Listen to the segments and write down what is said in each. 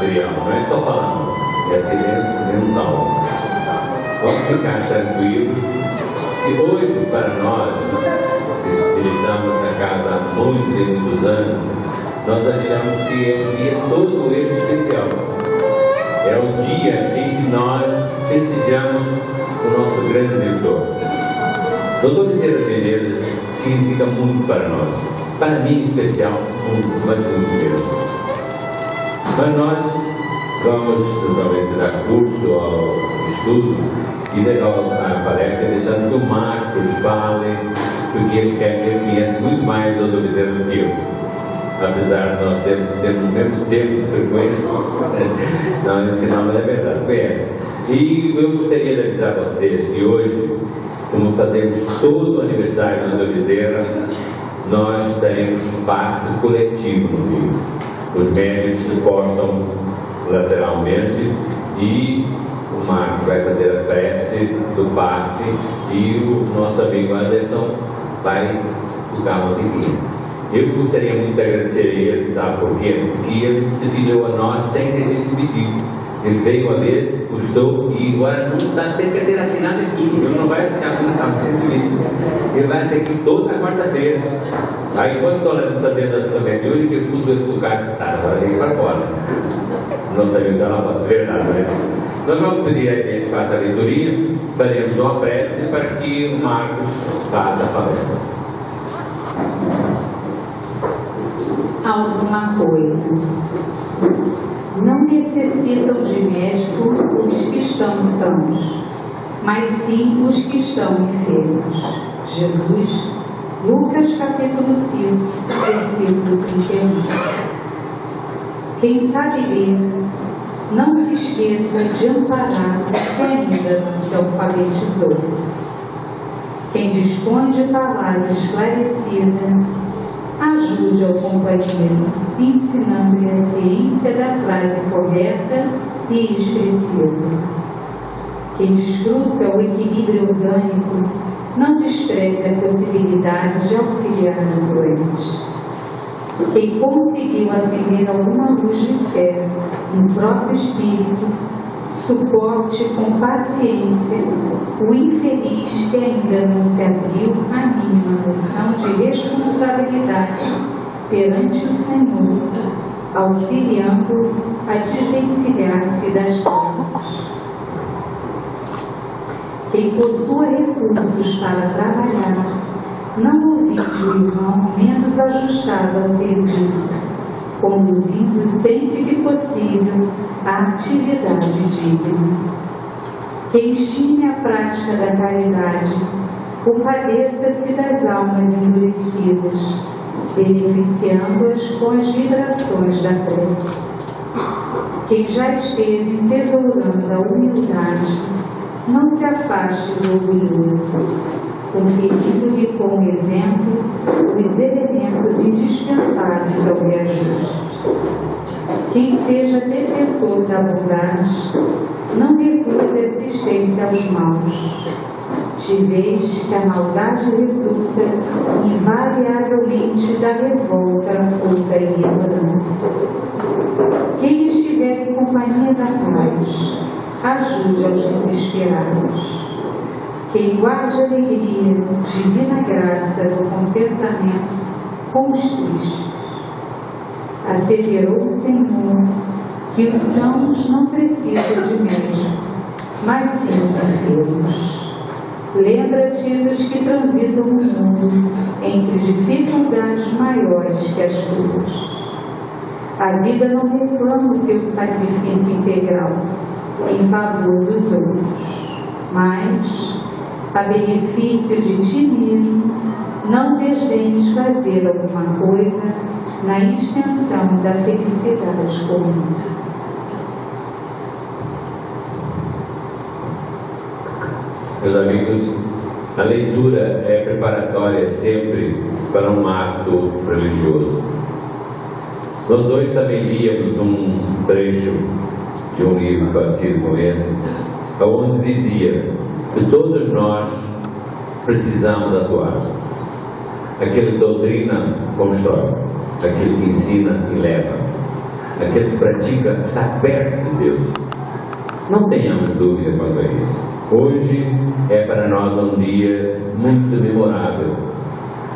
material, não é só falando, é silêncio mental. Vamos ficar tranquilos, e hoje para nós, que estamos na casa há muitos anos, nós achamos que é um dia todo ele especial. É o dia em que nós festejamos o nosso grande mentor. Doutor Bezerra de Menezes significa muito para nós. Para mim, em especial, muito, mas muito mesmo. Mas nós vamos, naturalmente, dar curso ao estudo e levar a palestra deixando que o Marcos fale, porque ele conhece muito mais o doutor Bezerra do que eu. Apesar de nós termos o mesmo tempo de frequência, nós ensinamos a verdade, conhece. E eu gostaria de avisar a vocês que hoje, como fazemos todo o aniversário do doutor Bezerra, nós teremos passe coletivo no Rio. Os médicos se postam lateralmente e o Marcos vai fazer a prece do passe e o nosso amigo Anderson vai tocar a musiquinha. Eu gostaria muito de agradecer a ele, sabe por quê? Porque ele se filiou a nós sem que a gente pediu. Ele veio uma vez, custou e agora não está tendo carteira assinada e tudo. Ele não vai ficar com a casa feliz. Ele vai ter que ir toda quarta-feira. Aí quando estou fazendo a sessão mediúnica, eu escuto ele tocar essa tarde, agora ele vai fora. Não sabia dar uma verdade, né? Nós vamos pedir a ele que faça a leitoria, faremos uma prece para que o Marcos faça a palestra. Alguma coisa. Não necessitam de médico os que estão sãos, mas sim os que estão enfermos. Jesus, Lucas capítulo 5, versículo 31. Quem sabe ler, não se esqueça de amparar o que ainda não se alfabetizou. Quem dispõe de palavra esclarecida, ajude ao companheiro, ensinando-lhe a ciência da frase correta e expressiva. Quem desfruta o equilíbrio orgânico, não despreze a possibilidade de auxiliar o doente. Quem conseguiu acender alguma luz de fé no próprio espírito, suporte com paciência o infeliz que ainda não se abriu a mínima noção de responsabilidade perante o Senhor, auxiliando a desvencilhar-se das trevas. Quem possua recursos para trabalhar, não ouvide o irmão menos ajustado ao serviço, conduzindo sempre que possível a atividade digna. Quem estime a prática da caridade, compadeça-se das almas endurecidas, beneficiando-as com as vibrações da prece. Quem já esteja entesourando a humildade, não se afaste do orgulhoso, conferindo-lhe como exemplo os elementos indispensáveis ao reajuste. Quem seja detentor da bondade, não recute assistência aos maus, de vez que a maldade resulta invariavelmente da revolta ou da ignorância. Quem estiver em companhia da paz, ajude aos desesperados. Quem guarde a alegria, divina graça do contentamento com os tristes. Asseverou o Senhor que os sãos não precisam de médico, mas sim os enfermos. Lembra-te dos que transitam no mundo entre dificuldades maiores que as tuas. A vida não reclama o teu sacrifício integral em favor dos outros, mas, a benefício de ti mesmo, não desdenhes fazer alguma coisa na extensão da felicidade comum. Meus amigos, a leitura é preparatória sempre para um ato religioso. Nós dois também líamos um trecho de um livro parecido com esse, onde dizia que todos nós precisamos atuar. Aquele que doutrina, constrói. Aquele que ensina, eleva. aquele que pratica, está perto de Deus. Não tenhamos dúvida quanto a isso. Hoje é para nós um dia muito memorável,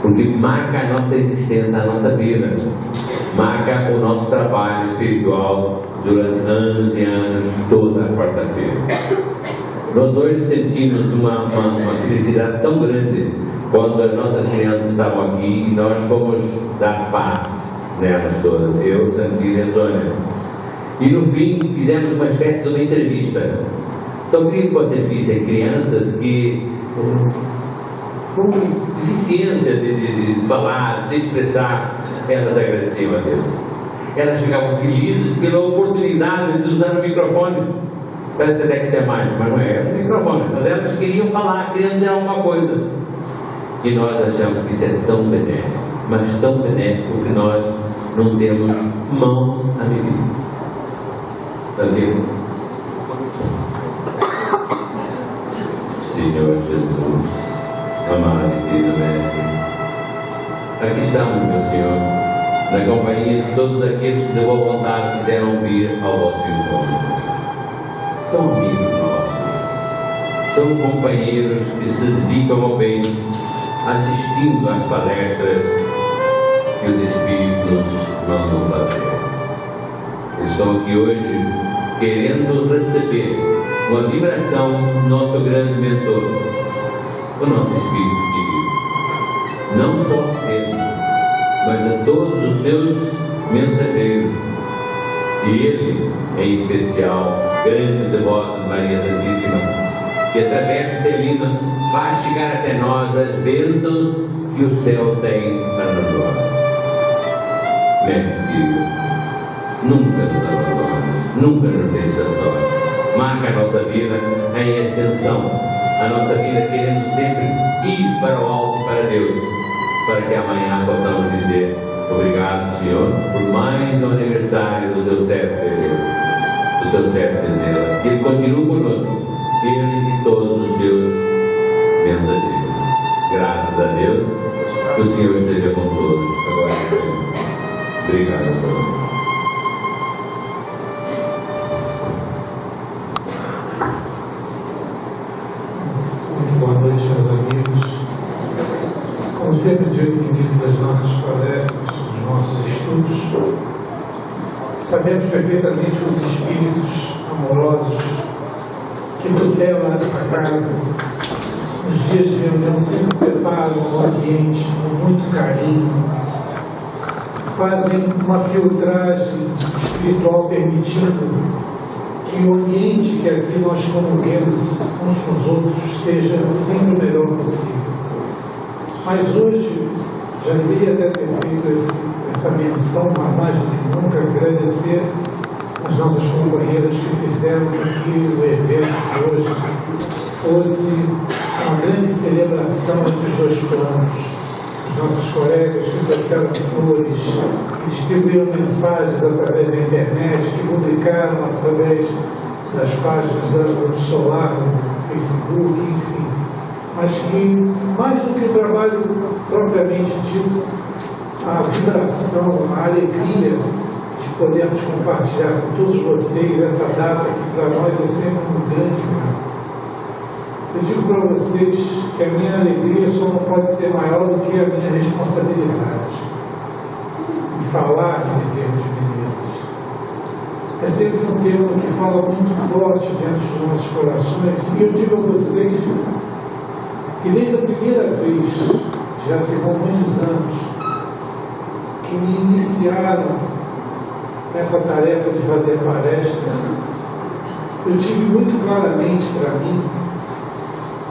porque marca a nossa existência, a nossa vida, marca o nosso trabalho espiritual durante anos e anos, toda a quarta-feira. Nós hoje sentimos uma felicidade tão grande quando as nossas crianças estavam aqui e nós fomos dar paz nelas todas, eu, Santina e a Sônia. E no fim fizemos uma espécie de uma entrevista. Só queria que vocês vissem crianças que com deficiência de falar, de se expressar, elas agradeciam a Deus. Elas ficavam felizes pela oportunidade de usar o microfone. Parece até que isso é mágico, mas não é, era um microfone. Mas elas queriam falar, queriam dizer alguma coisa. E nós achamos que isso é tão benéfico, mas tão benéfico que nós não temos mãos a medir. Entendeu? Senhor Jesus, amado e querido Mestre, aqui estamos, meu Senhor, na companhia de todos aqueles que de boa vontade quiseram vir ao vosso encontro. São amigos nossos, são companheiros que se dedicam ao bem, assistindo às palestras que os Espíritos nos mandam fazer. Eles estão aqui hoje querendo receber uma vibração do nosso grande mentor, o nosso Espírito querido. Não só ele, mas de todos os seus mensageiros. E ele, em especial, grande devoto de Maria Santíssima, que através de Celina faz chegar até nós as bênçãos que o céu tem para nós. Mestre querido, nunca nos abandones, nunca nos deixes só. Marca a nossa vida em ascensão, a nossa vida querendo sempre ir para o alto, para Deus, para que amanhã possamos dizer: obrigado, Senhor, por mais um aniversário do teu servo Deus, do teu servo Deus. Que Ele continue conosco, Ele e todos os seus mensageiros. Graças a Deus, que o Senhor esteja com todos, agora e sempre. Obrigado, Senhor. Boa noite, meus amigos. Como sempre digo no início das nossas palestras, dos nossos estudos, sabemos perfeitamente que os espíritos amorosos que tutelam essa casa, nos dias de reunião, sempre preparam o ambiente com muito carinho, fazem uma filtragem espiritual permitindo que o ambiente que aqui nós comunguemos uns com os outros seja sempre o melhor possível. Mas hoje, já deveria até ter feito essa menção, mas mais do que nunca agradecer as nossas companheiras que fizeram com que o evento de hoje fosse uma grande celebração entre os dois planos. Os nossos colegas que trouxeram flores, que distribuíram mensagens através da internet, que publicaram através das páginas do Solar, do Facebook, enfim. Mas que, mais do que o trabalho propriamente dito, a vibração, a alegria de podermos compartilhar com todos vocês essa data que para nós é sempre um grande marco. Eu digo para vocês que a minha alegria só não pode ser maior do que a minha responsabilidade de falar, de dizer os bilhetes. É sempre um tema que fala muito forte dentro dos nossos corações, e eu digo a vocês que desde a primeira vez, já se vão muitos anos, que me iniciaram nessa tarefa de fazer palestra, eu tive muito claramente para mim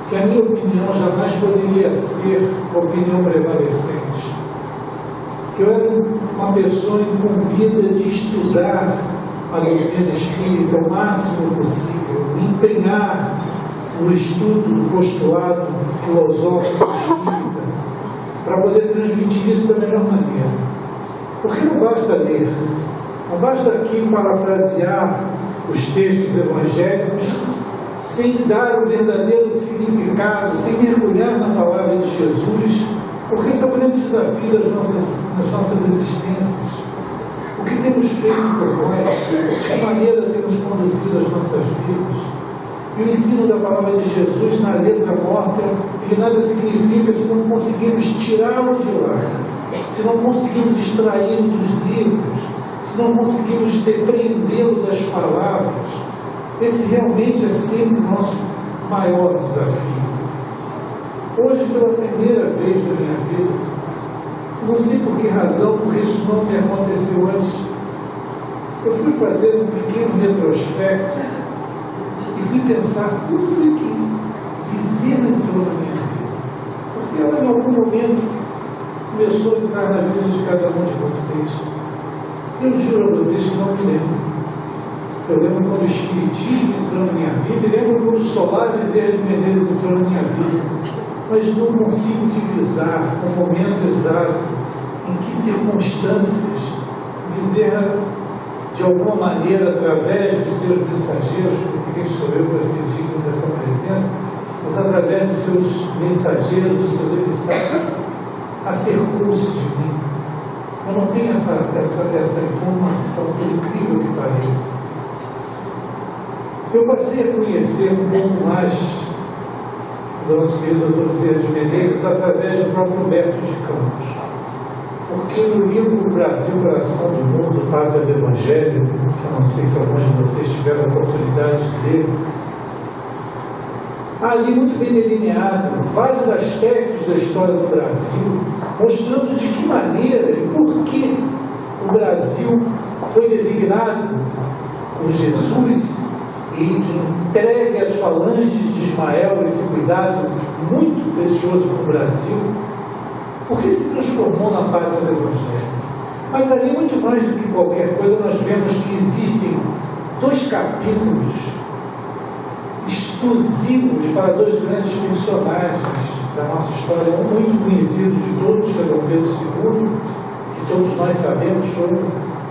que a minha opinião jamais poderia ser opinião prevalecente. Que eu era uma pessoa incumbida de estudar a doutrina espírita o máximo possível, me empenhar no estudo do postulado filosófico espírita, para poder transmitir isso da melhor maneira. Porque não basta ler, não basta aqui parafrasear os textos evangélicos sem dar o verdadeiro significado, sem mergulhar na palavra de Jesus, porque esse é o grande desafio das nossas existências. O que temos feito por nós, de que maneira temos conduzido as nossas vidas. E o ensino da palavra de Jesus na letra morta, ele nada significa se não conseguimos tirá-lo de lá, se não conseguimos extraí-lo dos livros, se não conseguimos depreendê-lo das palavras. Esse realmente é sempre o nosso maior desafio. Hoje, pela primeira vez na minha vida, não sei por que razão, porque isso não me aconteceu antes, eu fui fazer um pequeno retrospecto e fui pensar como foi que Bezerra entrou na minha vida. Porque ela, em algum momento, começou a entrar na vida de cada um de vocês. Eu juro a vocês que não me lembro. Eu lembro quando o Espiritismo entrou na minha vida, e lembro quando o Solar Bezerra de Menezes entrou na minha vida. Mas não consigo divisar o momento exato em que circunstâncias Bezerra, de alguma maneira, através dos seus mensageiros, porque quem sou eu para ser digno dessa presença, mas através dos seus mensageiros, dos seus emissários, acercou-se de mim. Eu não tenho essa informação, por incrível que pareça. Eu passei a conhecer um pouco mais do nosso querido Dr. Bezerra de Menezes através do próprio Humberto de Campos. Porque no livro Brasil, Coração do Mundo, do Padre do Evangelho, que eu não sei se alguns de vocês tiveram a oportunidade de ler, há ali muito bem delineado vários aspectos da história do Brasil, mostrando de que maneira e por que o Brasil foi designado por Jesus e entregue às falanges de Ismael esse cuidado muito precioso para o Brasil, porque se transformou na paz do Evangelho. Mas ali, muito mais do que qualquer coisa, nós vemos que existem 2 capítulos exclusivos para 2 grandes personagens da nossa história, um muito conhecido de todos, que é Dom Pedro II, que todos nós sabemos foi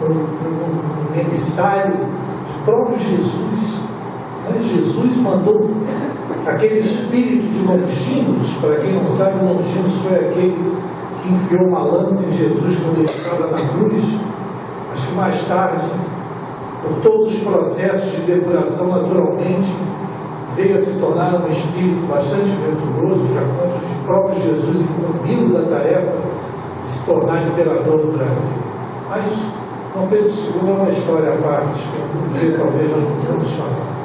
um emissário do próprio Jesus. Jesus mandou aquele espírito de Longinos. Para quem não sabe, Longinos foi aquele que enfiou uma lança em Jesus quando ele estava na cruz, mas que mais tarde, por todos os processos de depuração, naturalmente, veio a se tornar um espírito bastante venturoso, já conta de próprio Jesus incumbido da tarefa de se tornar imperador do Brasil. Mas Dom Pedro II é uma história à parte, que um dia talvez nós possamos falar.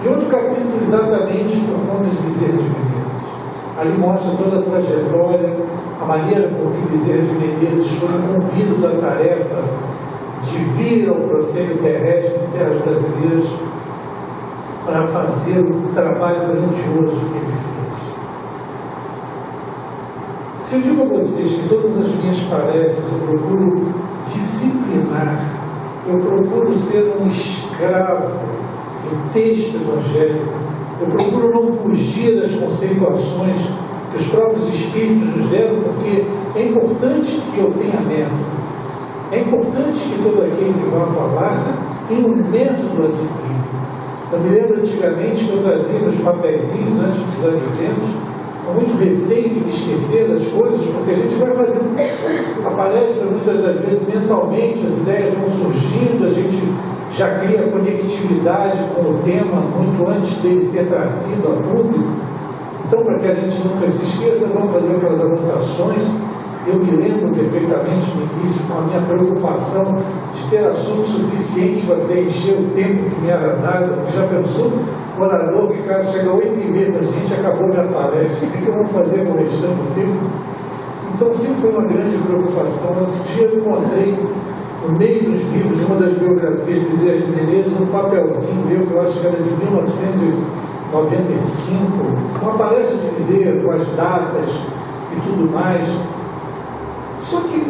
E outro capítulo exatamente por conta de Bezerra de Menezes. Ali mostra toda a trajetória, a maneira por que Bezerra de Menezes foi incumbido da tarefa de vir ao proscênio terrestre de terras brasileiras para fazer o trabalho grandioso que ele fez. Se eu digo a vocês que todas as minhas palestras eu procuro disciplinar, eu procuro ser um escravo do texto evangélico, eu procuro não fugir das conceituações que os próprios Espíritos nos deram, porque é importante que eu tenha método, é importante que todo aquele que vai falar tenha um método a seguir. Eu me lembro antigamente que eu trazia meus papeizinhos antes dos alimentos, com muito receio de me esquecer das coisas, porque a gente vai fazer a palestra muitas das vezes mentalmente, as ideias vão surgindo, a gente já cria conectividade com o tema muito antes dele ser trazido a público. Então, para que a gente nunca se esqueça, vamos fazer aquelas anotações. Eu me lembro perfeitamente no início, com a minha preocupação de ter assunto suficiente para preencher o tempo que me era dado. Já pensou? O orador que cara chega às 8h30, a gente acabou minha palestra, o que eu vou fazer com o restante do tempo? Então, sempre foi uma grande preocupação. Outro dia eu encontrei, no meio dos livros, de uma das biografias de Bezerra de Menezes, um papelzinho meu, que eu acho que era de 1995, uma palestra de Bezerra, com as datas e tudo mais. Só que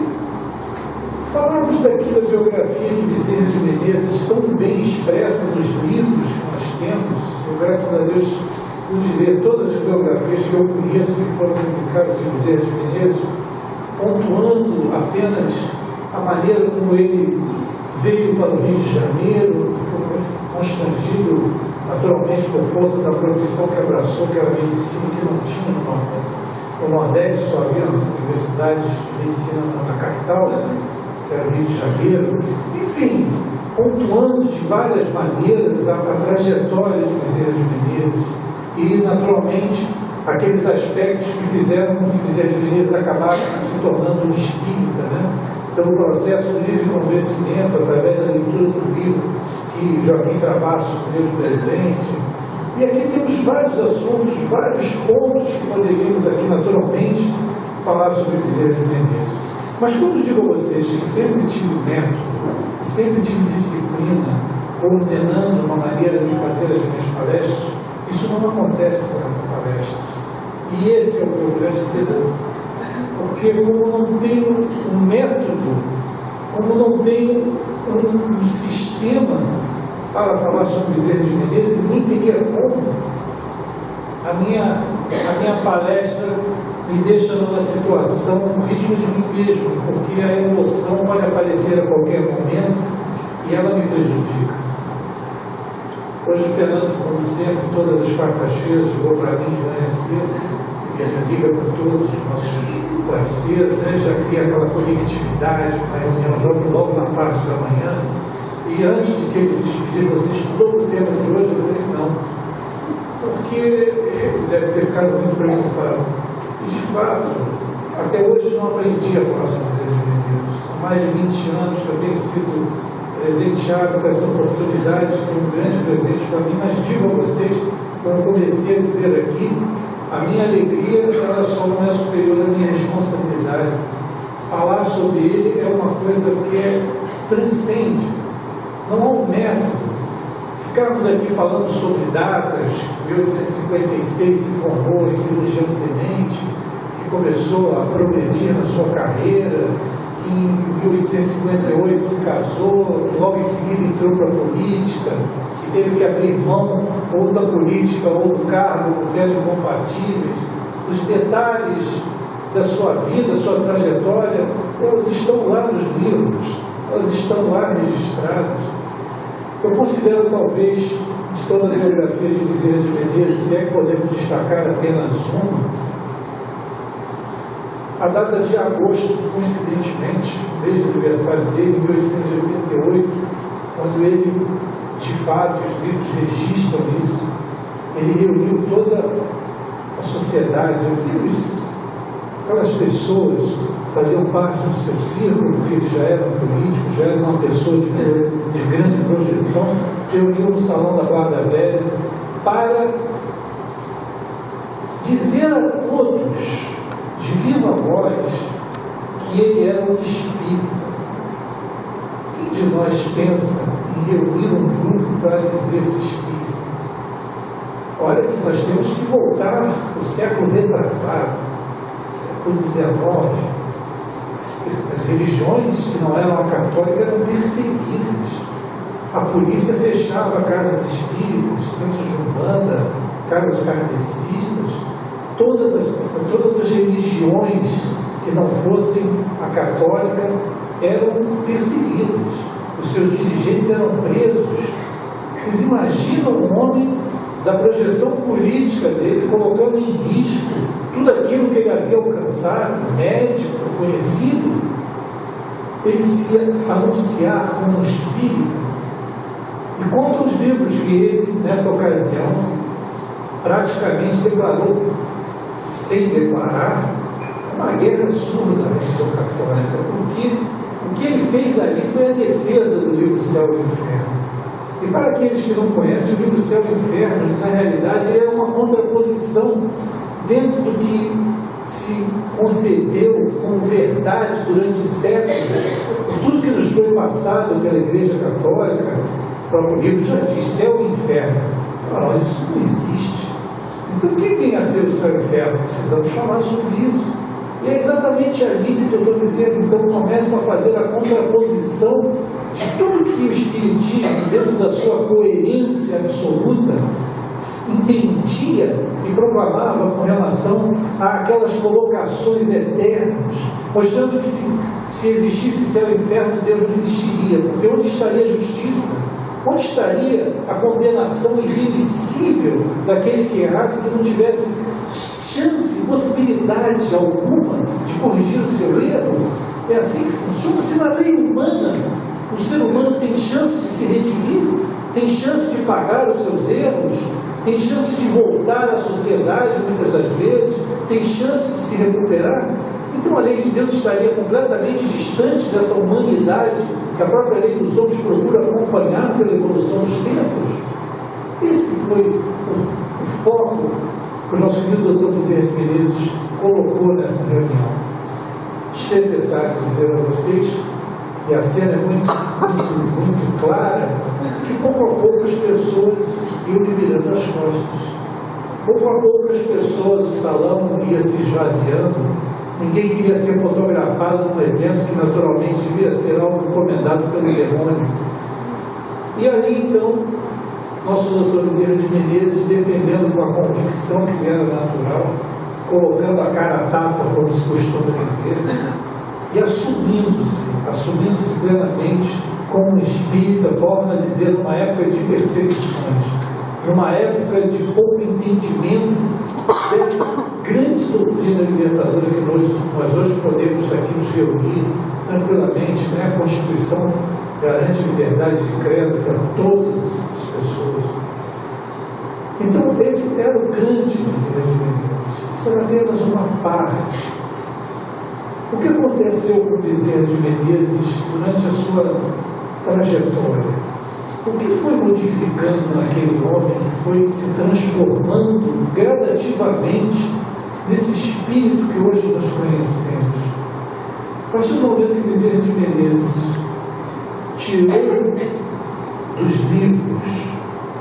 falamos daqui da biografia de Bezerra de Menezes, tão bem expressa nos livros que nós temos. Eu, graças a Deus, pude ler todas as biografias que eu conheço que foram publicadas de Bezerra de Menezes, pontuando apenas a maneira como ele veio para o Rio de Janeiro, constrangido naturalmente por força da profissão que abraçou, que era a medicina, que não tinha no Nordeste, só havia as universidades de medicina na capital. que era o Rio de Janeiro, enfim, pontuando de várias maneiras a trajetória de Bezerra de Menezes e, naturalmente, aqueles aspectos que fizeram com que Bezerra de Menezes acabasse se tornando um espírita, né? Então, o processo do livre convencimento, através da leitura do livro que Joaquim Travassos deu de presente. E aqui temos vários assuntos, vários pontos que poderíamos aqui, naturalmente, falar sobre Bezerra de Menezes. Mas quando digo a vocês que sempre tive método, sempre tive disciplina, ordenando uma maneira de fazer as minhas palestras, isso não acontece com essa palestra. E esse é o meu grande temor. Porque como não tenho um método, como não tenho um sistema para falar sobre Bezerra de Menezes, nem teria como, a minha palestra me deixa numa situação vítima de mim mesmo, porque a emoção pode aparecer a qualquer momento e ela me prejudica. Hoje o Fernando, como sempre, todas as quartas-feiras, ligou para mim de manhã cedo, e liga para todos os nossos parceiros, né? Já cria aquela conectividade, uma reunião logo na parte da manhã. E antes de que ele se despedir, você estudou o tema de hoje? Eu falei, não. Porque ele deve ter ficado muito preocupado. E, de fato, até hoje não aprendi a falar sobre Bezerra de Menezes. São mais de 20 anos que eu tenho sido presenteado com essa oportunidade, que é um grande presente para mim. Mas digo a vocês, como eu comecei a dizer aqui, a minha alegria ela só não é superior à minha responsabilidade. Falar sobre ele é uma coisa que transcende. Não há um método. Ficarmos aqui falando sobre datas, 1856 se formou em cirurgião tenente, que começou a progredir na sua carreira, que em 1858 se casou, que logo em seguida entrou para a política, que teve que abrir mão ou da política ou do cargo, porque eram incompatíveis. Os detalhes da sua vida, sua trajetória, elas estão lá nos livros, elas estão lá registradas. Eu considero, talvez, de toda a biografia de Bezerra de Menezes, se é que podemos destacar apenas uma, a data de agosto, coincidentemente, desde o aniversário dele, em 1888, quando ele, de fato, os livros registram isso, ele reuniu toda a sociedade, aquelas pessoas faziam parte do seu círculo, porque ele já era um político, já era uma pessoa de grande projeção, reuniu no Salão da Guarda Velha para dizer a todos, de viva voz, que ele era um espírita. Quem de nós pensa em reunir um grupo para dizer esse espírito? Olha que nós temos que voltar para o século retrasado, século XIX. As religiões que não eram a católica eram perseguidas. A polícia fechava casas espíritas, centros de umbanda, casas kardecistas. Todas as religiões que não fossem a católica eram perseguidas. Os seus dirigentes eram presos. Vocês imaginam um homem da projeção política dele colocando em risco tudo aquilo que ele havia alcançado, médico, conhecido, ele se ia anunciar como um espírito. E conta os livros que ele, nessa ocasião, praticamente declarou, sem declarar, uma guerra surda na religião católica, porque o que ele fez ali foi a defesa do livro Céu e Inferno. E para aqueles que não conhecem, o livro Céu e Inferno, na realidade, é uma contraposição dentro do que se concebeu como verdade durante séculos, por tudo que nos foi passado pela Igreja Católica. O próprio livro já diz céu e inferno. Para nós isso não existe. Então, quem vem a ser o céu e o inferno? Precisamos falar sobre isso. E é exatamente ali que o Dr. Bezerra, então, começa a fazer a contraposição de tudo que o Espiritismo, dentro da sua coerência absoluta, entendia e proclamava com relação àquelas colocações eternas, mostrando que se existisse céu e inferno, Deus não existiria, porque onde estaria a justiça? Onde estaria a condenação irremissível daquele que errasse, que não tivesse chance, possibilidade alguma de corrigir o seu erro? É assim que funciona. Se na lei humana o ser humano tem chance de se redimir, tem chance de pagar os seus erros, tem chance de voltar à sociedade muitas das vezes, tem chance de se recuperar, então a lei de Deus estaria completamente distante dessa humanidade que a própria lei dos homens procura acompanhar pela evolução dos tempos. Esse foi o foco que o nosso querido Dr. Bezerra de Menezes colocou nessa reunião. Desnecessário dizer a vocês, e a cena é muito clara, que pouco a pouco as pessoas iam lhe virando as costas. Pouco a pouco as pessoas, o salão ia se esvaziando, ninguém queria ser fotografado num evento que naturalmente devia ser algo encomendado pelo demônio. E ali então, nosso doutor Bezerra de Menezes, defendendo com a convicção que era natural, colocando a cara a tapa, como se costuma dizer, e assumindo-se plenamente como um espírita, torna a dizer, numa época de perseguições, numa época de pouco entendimento dessa grande doutrina libertadora que nós hoje podemos aqui nos reunir tranquilamente, né? A Constituição garante liberdade de credo para todas as pessoas. Então, esse era o grande Bezerra de Menezes. Isso era apenas uma parte. O que aconteceu com Bezerra de Menezes durante a sua trajetória? O que foi modificando naquele homem que foi se transformando gradativamente nesse espírito que hoje nós conhecemos? A partir do momento que Bezerra de Menezes tirou dos livros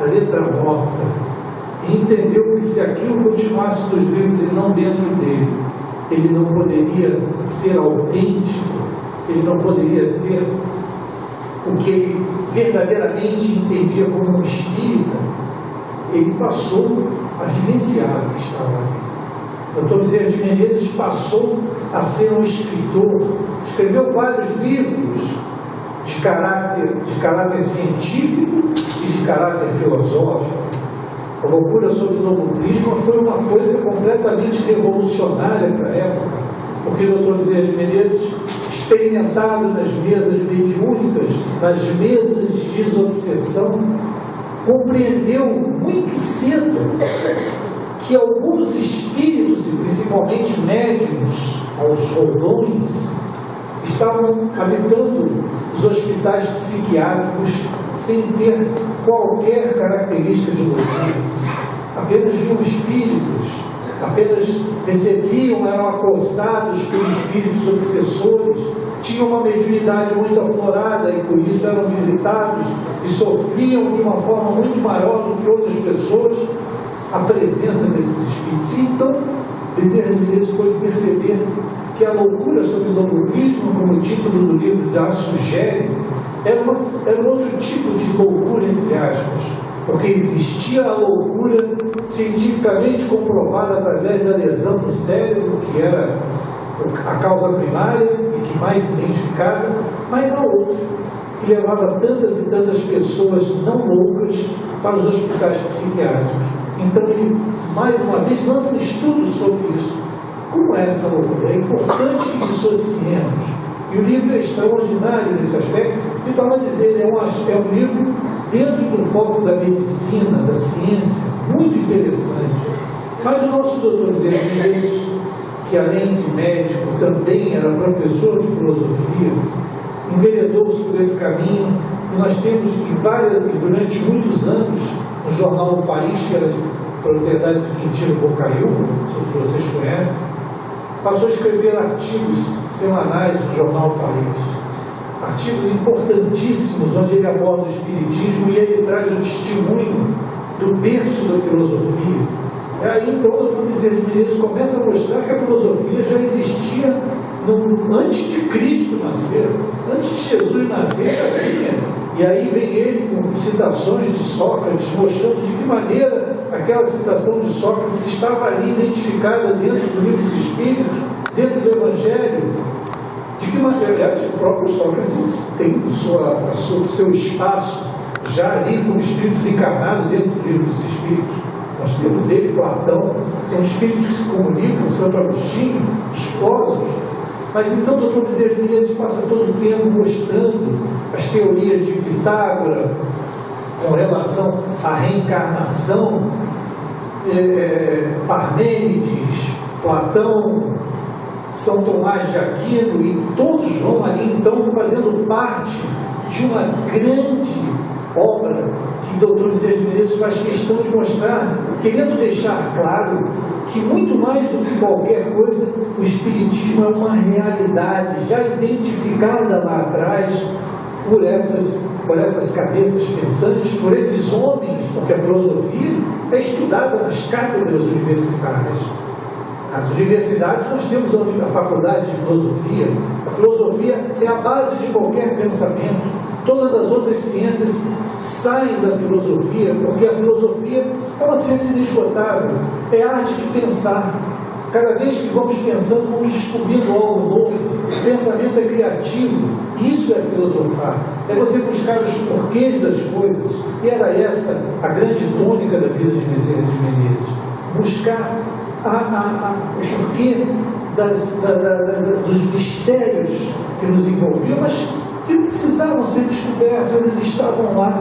a letra morta e entendeu que se aquilo continuasse nos livros e não dentro dele, ele não poderia ser autêntico, ele não poderia ser o que ele verdadeiramente entendia como um espírita, ele passou a vivenciar o que estava ali. Dr. Bezerra de Menezes passou a ser um escritor, escreveu vários livros de caráter científico e de caráter filosófico. A loucura sobre o novo prisma foi uma coisa completamente revolucionária para a época, porque o Dr. Bezerra de Menezes, experimentado nas mesas mediúnicas, nas mesas de desobsessão, compreendeu muito cedo que alguns espíritos, e principalmente médiuns aos roldões, estavam habitando os hospitais psiquiátricos sem ter qualquer característica de loucura. Apenas viam espíritos, apenas recebiam, eram acossados por espíritos obsessores, tinham uma mediunidade muito aflorada e por isso eram visitados e sofriam de uma forma muito maior do que outras pessoas a presença desses espíritos. E então, Bezerra de Menezes pôde perceber que a loucura sobre o novopismo, como o título do livro já sugere, era outro tipo de loucura, entre aspas, porque existia a loucura cientificamente comprovada através da lesão do cérebro, que era a causa primária e que mais identificada, mas a outra, que levava tantas e tantas pessoas não loucas para os hospitais psiquiátricos. Então ele, mais uma vez, lança estudos sobre isso. Como é essa loucura? É importante que dissociemos. E o livro é extraordinário nesse aspecto, e torna a dizer, é um livro dentro do foco da medicina, da ciência, muito interessante. Mas o nosso doutor Bezerra de Menezes, que além de médico também era professor de filosofia, enveredou-se por esse caminho, e nós temos durante muitos anos, no jornal O País, que era de propriedade de Quintino Bocaiúva, se vocês conhecem, passou a escrever artigos semanais no jornal O País. Artigos importantíssimos, onde ele aborda o espiritismo e ele traz o testemunho do berço da filosofia. Aí então o Dr. Bezerra de Menezes começa a mostrar que a filosofia já existia antes de Cristo nascer, antes de Jesus nascer já vinha. E aí vem ele com citações de Sócrates, mostrando de que maneira aquela citação de Sócrates estava ali identificada dentro do livro dos Espíritos, dentro do Evangelho. De que maneira, aliás, o próprio Sócrates tem o seu espaço já ali como espírito desencarnado dentro do livro dos Espíritos. Nós temos ele, Platão, são espíritos que se comunicam, Santo Agostinho, esposos. Mas então o doutor Bezerra de Menezes passa todo o tempo mostrando as teorias de Pitágoras com relação à reencarnação, Parmênides, Platão, São Tomás de Aquino, e todos vão ali então fazendo parte de uma grande obra que o doutor Bezerra de Menezes faz questão de mostrar, querendo deixar claro que muito mais do que qualquer coisa, o Espiritismo é uma realidade já identificada lá atrás por essas cabeças pensantes, por esses homens, porque a filosofia é estudada nas cátedras universitárias. Nas universidades nós temos a faculdade de filosofia. A filosofia é a base de qualquer pensamento. Todas as outras ciências saem da filosofia, porque a filosofia é uma ciência inesgotável, é a arte de pensar. Cada vez que vamos pensando, vamos descobrindo algo novo. O pensamento é criativo, e isso é filosofar. É você buscar os porquês das coisas. E era essa a grande tônica da vida de Bezerra de Menezes. Buscar o porquê dos mistérios que nos envolviam, mas que não precisavam ser descobertos, eles estavam lá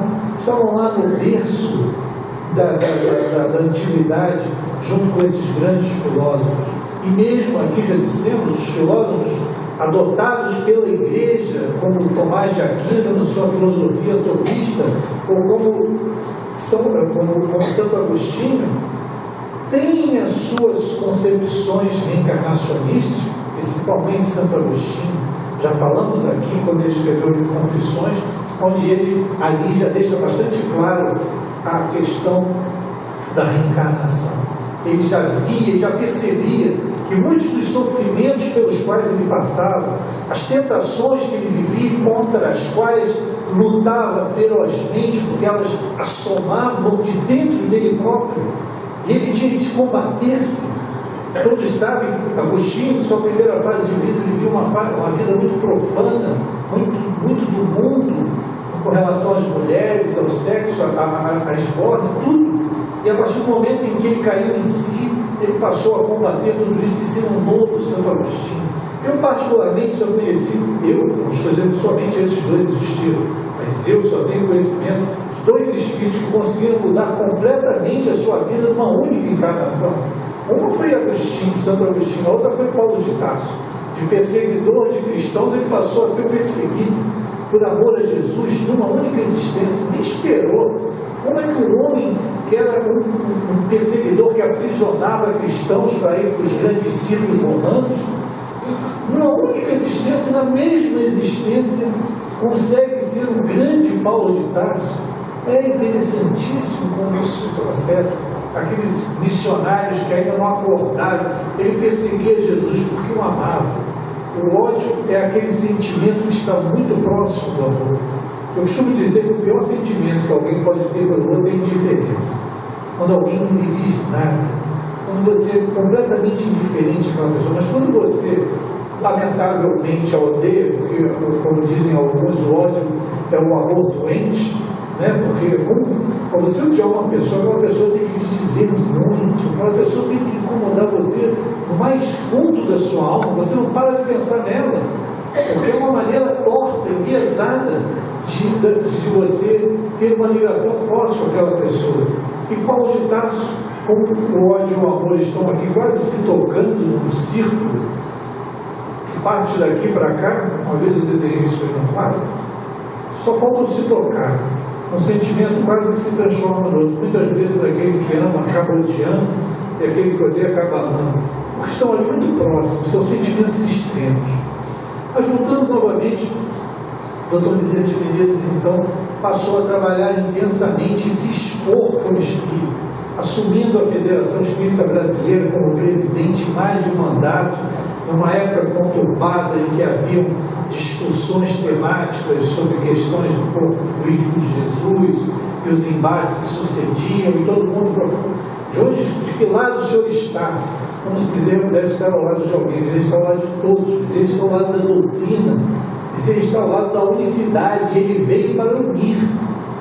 no berço da antiguidade, junto com esses grandes filósofos. E mesmo aqui já dissemos, os filósofos adotados pela Igreja, como Tomás de Aquino na sua filosofia tomista, ou como Santo Agostinho, têm as suas concepções reencarnacionistas, principalmente Santo Agostinho. Já falamos aqui, quando ele escreveu de Confissões, onde ele ali já deixa bastante claro a questão da reencarnação. Ele já via, já percebia que muitos dos sofrimentos pelos quais ele passava, as tentações que ele vivia, contra as quais lutava ferozmente, porque elas assomavam de dentro dele próprio, e ele tinha de combater-se. Todos sabem, Agostinho, sua primeira fase de vida, ele viu uma vida muito profana, muito do mundo, com relação às mulheres, ao sexo, à esborne, tudo. E a partir do momento em que ele caiu em si, ele passou a combater tudo isso e ser um novo Santo Agostinho. Eu particularmente só conheci, não estou dizendo somente esses dois existiram, mas eu só tenho conhecimento de dois espíritos que conseguiram mudar completamente a sua vida numa única encarnação. Uma foi Agostinho, Santo Agostinho, a outra foi Paulo de Tarso. De perseguidor de cristãos, ele passou a ser perseguido por amor a Jesus numa única existência. Nem esperou. Como é que um homem que era um perseguidor que aprisionava cristãos para ir para os grandes círculos romanos, numa única existência, na mesma existência, consegue ser um grande Paulo de Tarso? É interessantíssimo como isso se processa. Aqueles missionários que ainda não acordaram, ele perseguia Jesus porque o amava. O ódio é aquele sentimento que está muito próximo do amor. Eu costumo dizer que o pior sentimento que alguém pode ter pelo outro é indiferença. Quando alguém não lhe diz nada, quando você é completamente indiferente para uma pessoa, mas quando você, lamentavelmente, a odeia, porque, como dizem alguns, o ódio é um amor doente, né? Porque para você odiar uma pessoa tem que te dizer muito, aquela pessoa tem que incomodar você no mais fundo da sua alma, você não para de pensar nela, porque é uma maneira torta, enviesada de você ter uma ligação forte com aquela pessoa. E Paulo de Tarso, como o ódio e o amor estão aqui quase se tocando num círculo, que parte daqui para cá, uma vez eu desenhei isso aí no quadro, só falta se tocar. Um sentimento quase que se transforma no outro. Muitas vezes aquele que ama acaba odiando e aquele que odeia acaba amando. Porque estão ali muito próximos, são sentimentos extremos. Mas voltando novamente, o Dr. Bezerra de Menezes então passou a trabalhar intensamente e se expor como espírito, assumindo a Federação Espírita Brasileira como presidente mais de um mandato, numa época conturbada em que haviam discussões temáticas sobre questões do corpo fluídico de Jesus, e os embates se sucediam, e todo mundo de que lado o senhor está? Como se Bezerra pudesse estar ao lado de alguém. Bezerra está ao lado de todos, Bezerra está ao lado da doutrina, Bezerra está ao lado da unicidade. Ele veio para unir,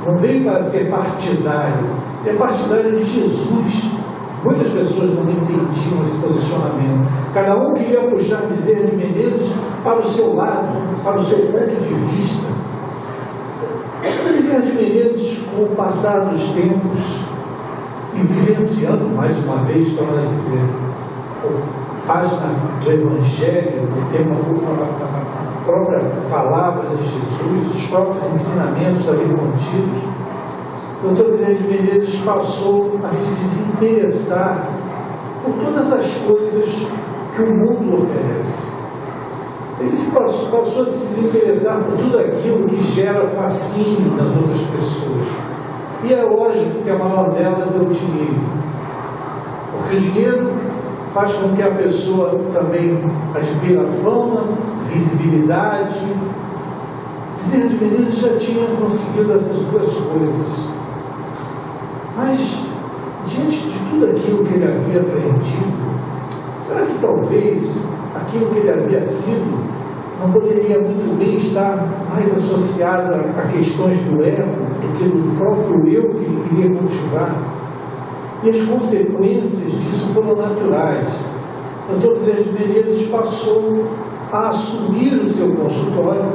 não veio para ser partidário. Ele é partidário de Jesus, Muitas pessoas não entendiam esse posicionamento. Cada um queria puxar Bezerra de Menezes para o seu lado, para o seu ponto de vista. Bezerra de Menezes, com o passar dos tempos, e vivenciando mais uma vez, para nós dizer, a página do Evangelho, o tema, a própria palavra de Jesus, os próprios ensinamentos ali contidos, o Dr. Bezerra de Menezes passou a se desinteressar por todas as coisas que o mundo oferece. Ele passou a se desinteressar por tudo aquilo que gera fascínio nas outras pessoas. E é lógico que a maior delas é o dinheiro. Porque o dinheiro faz com que a pessoa também adquira fama, visibilidade. Bezerra de Menezes já tinha conseguido essas duas coisas. Mas, diante de tudo aquilo que ele havia aprendido, será que talvez aquilo que ele havia sido não poderia muito bem estar mais associado a questões do ego do que do próprio eu que ele queria cultivar? E as consequências disso foram naturais. O Dr. Bezerra de Menezes passou a assumir o seu consultório,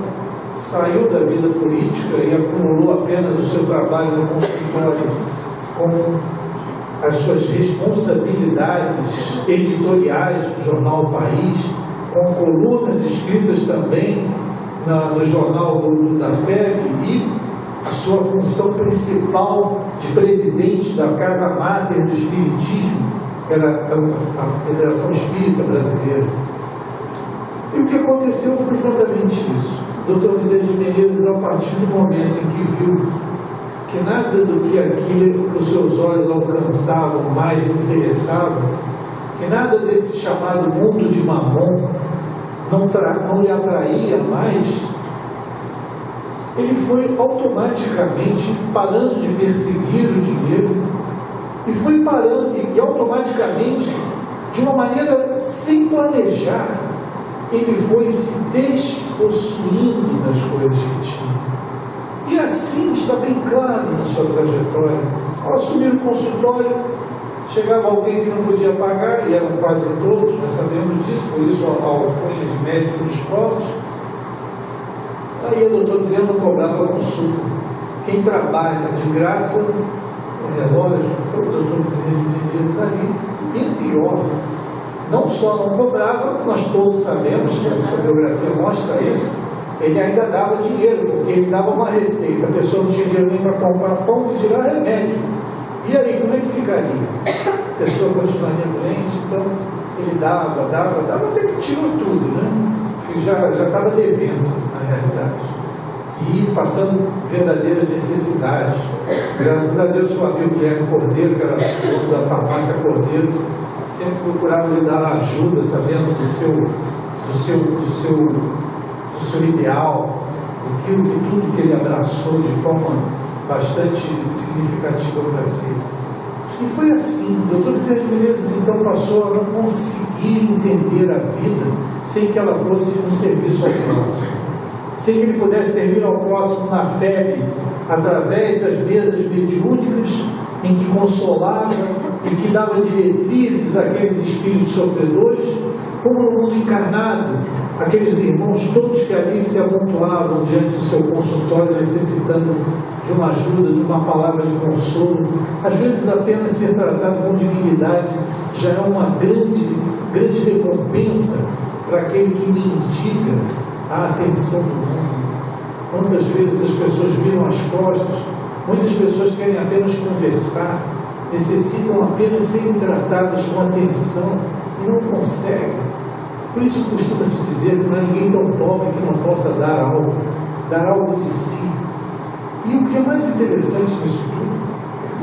saiu da vida política e acumulou apenas o seu trabalho no consultório com as suas responsabilidades editoriais do jornal O País, com colunas escritas também no jornal da FEB, e a sua função principal de presidente da Casa Máter do Espiritismo, que era a Federação Espírita Brasileira. E o que aconteceu foi exatamente isso. O Dr. Bezerra de Menezes, a partir do momento em que viu que nada do que aquilo que os seus olhos alcançavam mais lhe interessava, que nada desse chamado mundo de Mamon não lhe atraía mais, ele foi automaticamente parando de perseguir o dinheiro e foi parando e automaticamente, de uma maneira sem planejar, ele foi se despossuindo das coisas que tinha. E assim está bem claro na sua trajetória. Ao assumir o consultório, chegava alguém que não podia pagar, e eram quase todos, nós sabemos disso, por isso a alcunha de médico dos pobres. Aí o doutor Bezerra não cobrava consulta. Quem trabalha de graça, é lógico, o doutor Bezerra de Menezes ali, e pior, não só não cobrava, nós todos sabemos, que a sua biografia mostra isso, ele ainda dava dinheiro, porque ele dava uma receita, a pessoa não tinha dinheiro nem para comprar pão, que tirar remédio. E aí, como é que ficaria? A pessoa continuaria doente, então ele dava, até que tirou tudo, né? Ele já estava devendo, na realidade. E passando verdadeiras necessidades. Graças a Deus, o amigo Guilherme Cordeiro, que era dono da farmácia Cordeiro, sempre procurava lhe dar ajuda, sabendo do seu ideal, tudo que ele abraçou de forma bastante significativa para si. E foi assim. O Dr. Bezerra de Menezes então passou a não conseguir entender a vida sem que ela fosse um serviço ao próximo, sem que ele pudesse servir ao próximo na FEB, através das mesas mediúnicas em que consolava e que dava diretrizes àqueles espíritos sofredores, como no mundo encarnado, aqueles irmãos todos que ali se amontoavam diante do seu consultório, necessitando de uma ajuda, de uma palavra de consolo. Às vezes apenas ser tratado com dignidade já é uma grande recompensa para aquele que mendiga a atenção do mundo. Quantas vezes as pessoas viram as costas, muitas pessoas querem apenas conversar, necessitam apenas serem tratadas com atenção e não conseguem. Por isso costuma-se dizer que não há ninguém tão pobre que não possa dar algo de si. E o que é mais interessante nisso tudo,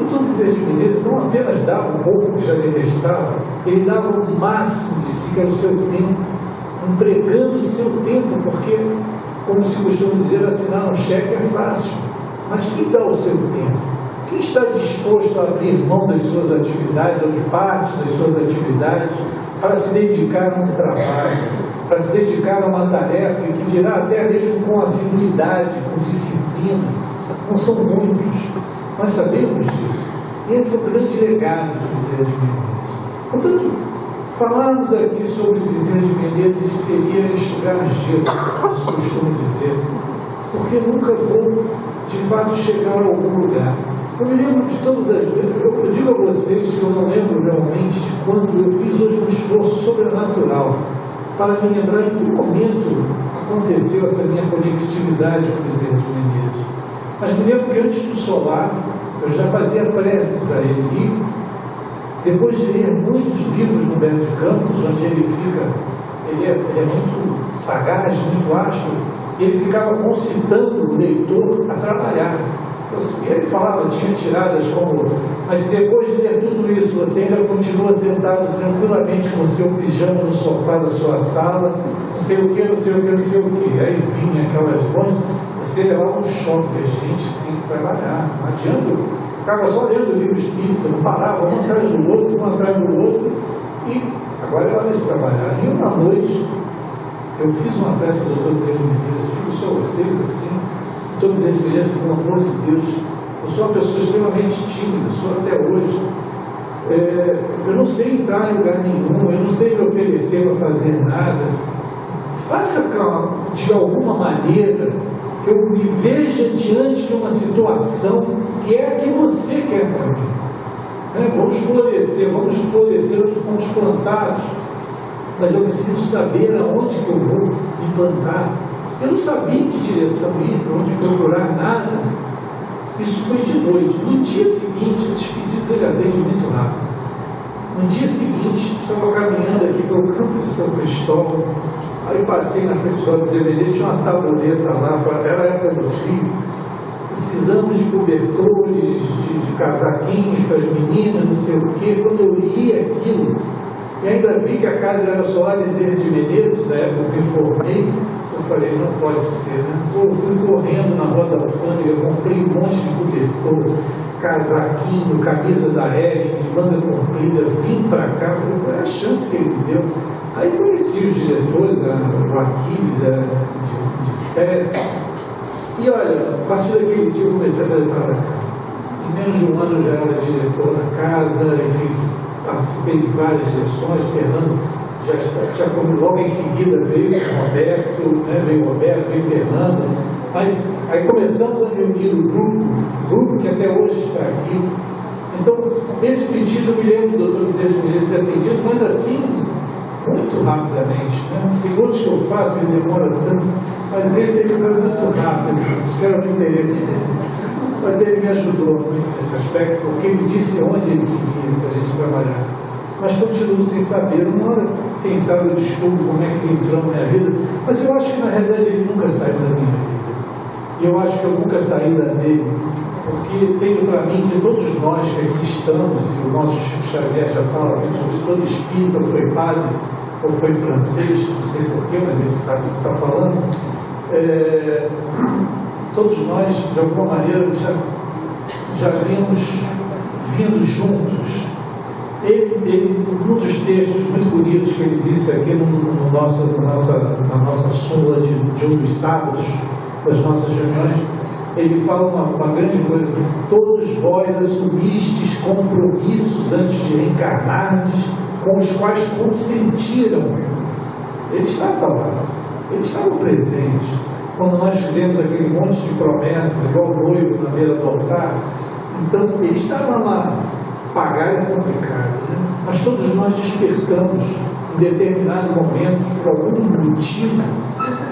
o Dr. Bezerra de Menezes não apenas dava um pouco que já lhe restava, ele dava o máximo de si, que era o seu tempo, empregando o seu tempo, porque, como se costuma dizer, assinar um cheque é fácil. Mas quem dá o seu tempo? Quem está disposto a abrir mão das suas atividades, ou de parte das suas atividades, para se dedicar a um trabalho, para se dedicar a uma tarefa, e que dirá até mesmo com assiduidade, com disciplina? Não são muitos, nós sabemos disso. Esse é o grande legado de Bezerra de Menezes. Portanto, falarmos aqui sobre Bezerra de Menezes seria enxugar gelo, como costumo dizer, porque nunca vou, de fato, chegar a algum lugar. Eu me lembro de todas as vezes, eu digo a vocês que eu não lembro realmente de quando eu fiz hoje um esforço sobrenatural para me lembrar em que momento aconteceu essa minha conectividade com Bezerra de Menezes. Mas me lembro que antes do solar, eu já fazia preces a ele. E depois de ler muitos livros no Humberto de Campos, onde ele é muito sagaz, muito áspero, e ele ficava concitando o leitor a trabalhar. Ele falava, tinha tiradas como: mas se depois de ler tudo isso você ainda continua sentado tranquilamente com o seu pijama no sofá da sua sala, não sei o que, não sei o que, não sei o que. Aí vinha aquelas coisas, você levava um choque, a gente tem que trabalhar, não adianta. Eu ficava só lendo o livro espírita, não parava, um atrás do outro, um atrás do outro, e agora é hora de trabalhar. E uma noite, eu fiz uma peça do Dr. Bezerra de Menezes, eu digo só vocês assim, Dr. Bezerra de Menezes, pelo amor de Deus, eu sou uma pessoa extremamente tímida, sou até hoje. Eu não sei entrar em lugar nenhum, eu não sei me oferecer para fazer nada. Faça de alguma maneira que eu me veja diante de uma situação que é a que você quer para mim. Vamos florescer onde fomos plantados, mas eu preciso saber aonde que eu vou me plantar. Eu não sabia em que direção ir, para onde procurar nada. Isso foi de noite. No dia seguinte, esses pedidos ele atende muito rápido. No dia seguinte, estava caminhando aqui pelo campo de São Cristóvão, aí passei na frente do Bezerra de Menezes, tinha uma tabuleta lá, era a época do frio. Precisamos de cobertores, de casaquinhos para as meninas, não sei o quê. Quando eu li aquilo, e ainda vi que a casa era só a Bezerra de Menezes, na época que eu informei, eu falei, não pode ser, né? Eu fui correndo na Rua da Alfândega, comprei um monte de cobertor, casaquinho, camisa da Eric, de manga comprida, vim para cá, qual é a chance que ele me deu? Aí conheci os diretores, o Aquiles, de série, e olha, a partir daquele dia eu comecei a levar para cá. Em menos de um ano eu já era diretor da casa, enfim, participei de várias direções. Fernando já logo em seguida veio o Roberto, veio Fernando, mas aí começamos a reunir o grupo que até hoje está aqui. Então, esse pedido eu me lembro do Dr. Bezerra de Menezes ter atendido, mas assim, muito rapidamente. Tem outros que eu faço e demora tanto, mas esse ele foi muito rápido, espero que o interesse dele. Mas ele me ajudou muito nesse aspecto, porque ele disse onde ele queria para a gente trabalhar. Mas continuo sem saber. Uma hora, quem sabe, eu descubro como é que ele entrou na minha vida. Mas eu acho que, na realidade, ele nunca saiu da minha vida. E eu acho que eu nunca saí da dele, porque tenho para mim que todos nós que aqui estamos, e o nosso Chico Xavier já fala muito sobre isso, todo espírita foi padre, ou foi francês, não sei porquê, mas ele sabe o que está falando. Todos nós, de alguma maneira, já vimos vindo juntos. Um dos textos muito bonitos que ele disse aqui na nossa súmula de um dos sábados, das nossas reuniões, ele fala uma grande coisa: todos vós assumistes compromissos antes de reencarnardes, com os quais consentiram. Ele estava lá, ele estava presente. Quando nós fizemos aquele monte de promessas, igual o noivo na beira do altar, então ele estava lá. Pagar é complicado, né? Mas todos nós despertamos em determinado momento, por algum motivo,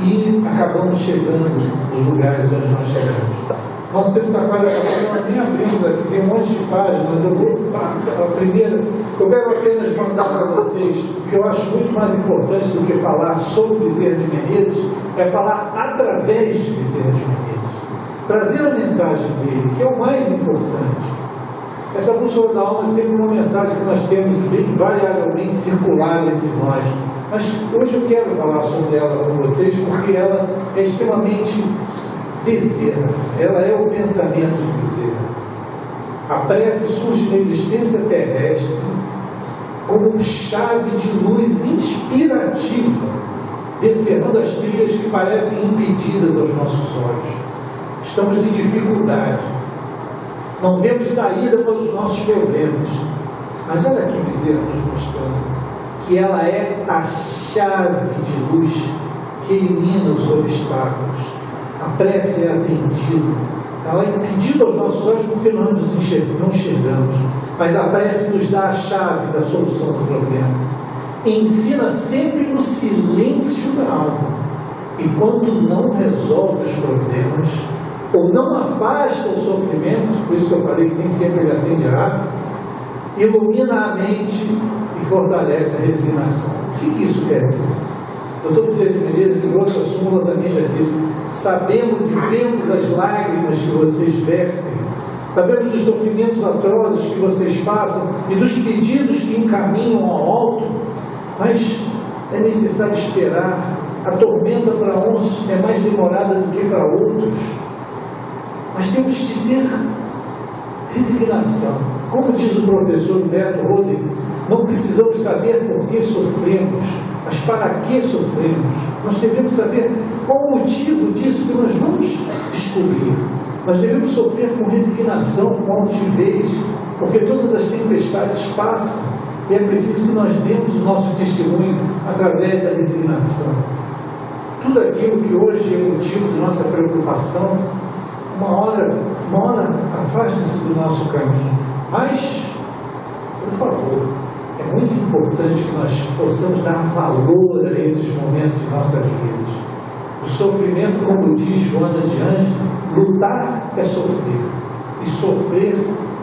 e acabamos chegando nos lugares onde nós chegamos. Nosso tempo está quase acabando, nem abrindo aqui, tem um monte de páginas, mas eu vou a primeira. Eu quero apenas mandar para vocês, o que eu acho muito mais importante do que falar sobre Bezerra de Menezes, é falar através de Bezerra de Menezes. Trazer a mensagem dele, que é o mais importante. Essa bússola da alma é sempre uma mensagem que nós temos variavelmente circular entre nós. Mas hoje eu quero falar sobre ela com vocês, porque ela é extremamente Bezerra. Ela é o pensamento de Bezerra. A prece surge na existência terrestre como chave de luz inspirativa, descerrando as trilhas que parecem impedidas aos nossos olhos. Estamos em dificuldade. Não vemos saída para os nossos problemas. Mas olha aqui Bezerra nos mostrando que ela é a chave de luz que elimina os obstáculos. A prece é atendida. Ela é pedida aos nossos olhos porque nós não enxergamos. Mas a prece nos dá a chave da solução do problema. E ensina sempre no silêncio da alma. E quando não resolve os problemas, ou não afasta o sofrimento, por isso que eu falei que nem sempre ele atende rápido, ilumina a mente e fortalece a resignação. O que isso quer dizer? O Dr. Bezerra de Menezes, em outra súmula, também já disse: sabemos e vemos as lágrimas que vocês vertem, sabemos dos sofrimentos atrozes que vocês passam e dos pedidos que encaminham ao alto, mas é necessário esperar. A tormenta para uns é mais demorada do que para outros, mas temos de ter resignação. Como diz o professor Beto Roder, não precisamos saber por que sofremos, mas para que sofremos. Nós devemos saber qual o motivo disso, que nós vamos descobrir. Nós devemos sofrer com resignação, com altivez, porque todas as tempestades passam e é preciso que nós demos o nosso testemunho através da resignação. Tudo aquilo que hoje é motivo de nossa preocupação, uma hora afasta-se do nosso caminho. Mas, por favor, é muito importante que nós possamos dar valor a esses momentos em nossas vidas. O sofrimento, como diz Joana de Ângelo, lutar é sofrer, e sofrer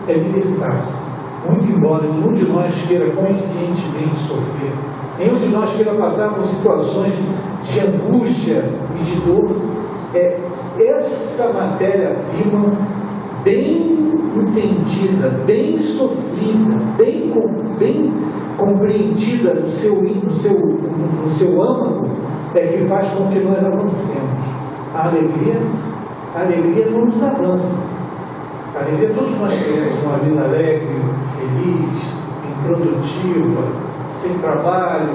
é libertar-se. Muito embora nenhum de nós queira conscientemente sofrer, nenhum de nós queira passar por situações de angústia e de dor, é essa matéria-prima bem entendida, bem sofrida, bem compreendida no seu âmago, é que faz com que nós avancemos. A alegria não nos avança. A alegria, todos nós queremos uma vida alegre, feliz, improdutiva, sem trabalho.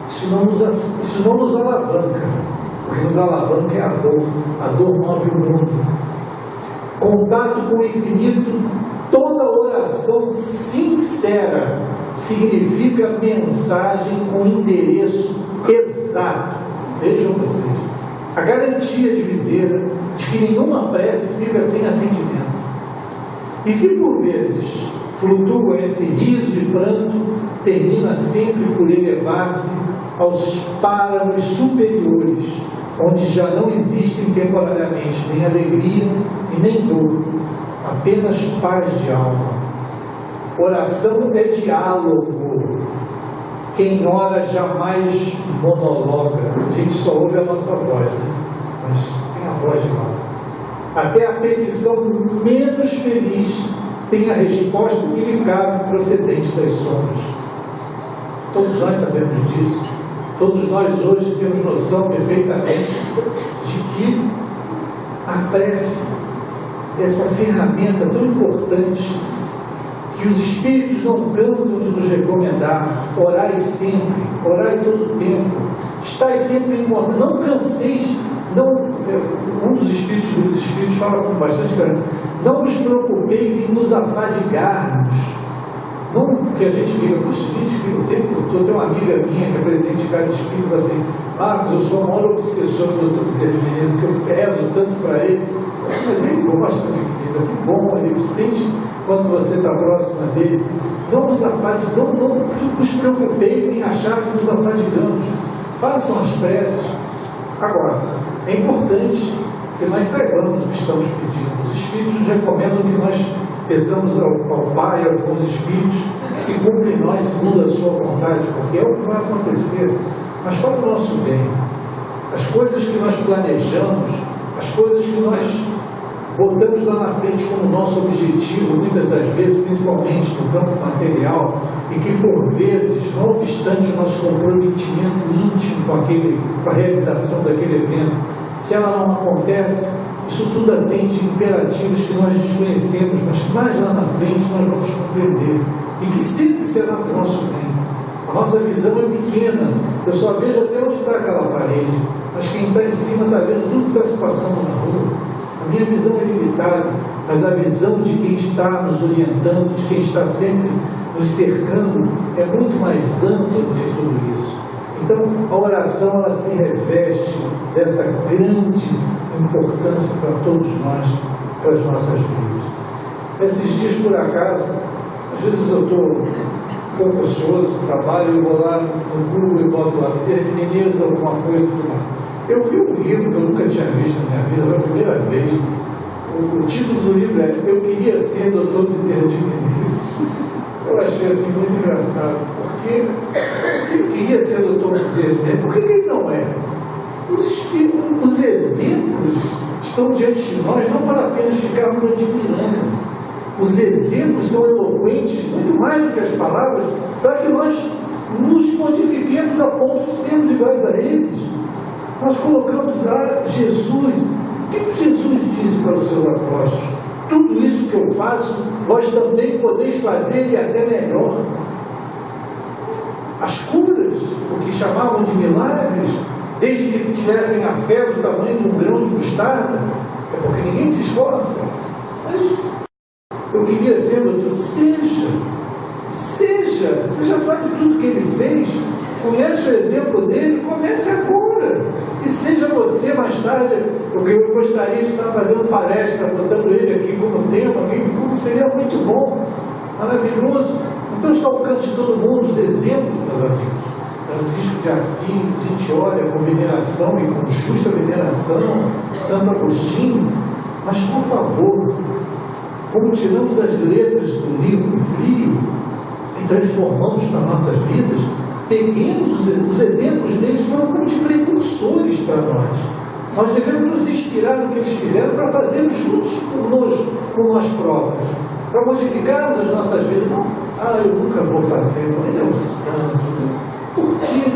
Isso não nos alavanca. O que nos alavanca é a dor. A dor move o mundo. Contato com o infinito, toda oração sincera significa mensagem com endereço exato. Vejam vocês. A garantia de Bezerra de que nenhuma prece fica sem atendimento. E se por vezes flutua entre riso e pranto, termina sempre por elevar-se aos páramos superiores, onde já não existem temporariamente nem alegria e nem dor, apenas paz de alma. Oração é diálogo. Quem ora jamais monologa. A gente só ouve a nossa voz, né? Mas tem a voz de lá. Até a petição menos feliz tem a resposta que lhe cabe procedente das sombras. Todos nós sabemos disso. Todos nós hoje temos noção perfeitamente de que a prece, essa ferramenta tão importante, que os Espíritos não cansam de nos recomendar: orai sempre, orai todo o tempo, estai sempre em modo, não canseis, um dos Espíritos fala com bastante carinho: não vos preocupeis em nos afadigarmos. Não que a gente fica, puxa, a gente fica o tempo todo. Tem uma amiga minha que é presidente de casa espírita, fala assim: Marcos, eu sou a maior obsessor do Dr. Bezerra de Menezes, porque eu peso tanto para ele. Mas ele gosta de vida, que bom, ele sente quando você está próxima dele. Não vos preocupeis em achar que nos afadigamos. Façam as preces. Agora, é importante que nós saibamos o que estamos pedindo. Os Espíritos nos recomendam que nós peçamos ao Pai, aos bons Espíritos, que se cumpra em nós segundo a sua vontade, porque é o que vai acontecer. Mas para o nosso bem, as coisas que nós planejamos, as coisas que nós botamos lá na frente como nosso objetivo, muitas das vezes, principalmente no campo material, e que por vezes, não obstante o nosso comprometimento íntimo com a realização daquele evento, se ela não acontece, isso tudo atende imperativos que nós desconhecemos, mas que mais lá na frente nós vamos compreender, e que sempre será para o nosso bem. A nossa visão é pequena, eu só vejo até onde está aquela parede, mas quem está em cima está vendo tudo que está se passando na rua. A minha visão é limitada, mas a visão de quem está nos orientando, de quem está sempre nos cercando, é muito mais ampla do que tudo isso. Então, a oração, ela se reveste dessa grande importância para todos nós, para as nossas vidas. Esses dias, por acaso, às vezes eu estou um pouco ocioso, trabalho, eu vou lá no Google e boto lá, dizer Menezes, alguma coisa, tudo mais. Eu vi um livro que eu nunca tinha visto na minha vida, foi a primeira vez. O título do livro é Eu Queria Ser Dr. Bezerra de Menezes. Eu achei assim muito engraçado, porque se eu queria ser Dr. Bezerra de Menezes, por que ele não é? Os exemplos estão diante de nós não para apenas ficarmos admirando. Os exemplos são eloquentes, muito mais do que as palavras, para que nós nos modifiquemos a ponto de sermos iguais a eles. Nós colocamos lá Jesus. O que Jesus disse para os seus apóstolos? Tudo isso que eu faço, vós também podeis fazer e até melhor. As curas, o que chamavam de milagres, desde que tivessem a fé do tamanho de um grão de mostarda, é porque ninguém se esforça. Mas eu queria ser, doutor, seja, você já sabe tudo que ele fez, conhece o exemplo dele, comece agora, e seja você mais tarde, porque eu gostaria de estar fazendo palestra, botando ele aqui como tema, como seria muito bom, maravilhoso. Então está ao alcance de todo mundo os exemplos, meus amigos. Francisco de Assis, a gente olha com veneração e com justa veneração, Santo Agostinho, mas por favor, como tiramos as letras do livro frio e transformamos nas nossas vidas, peguemos os exemplos deles, foram como de precursores para nós. Nós devemos nos inspirar no que eles fizeram para fazermos juntos com nós próprios, para modificarmos as nossas vidas. Não, eu nunca vou fazer, não, ele é um santo. Por quê?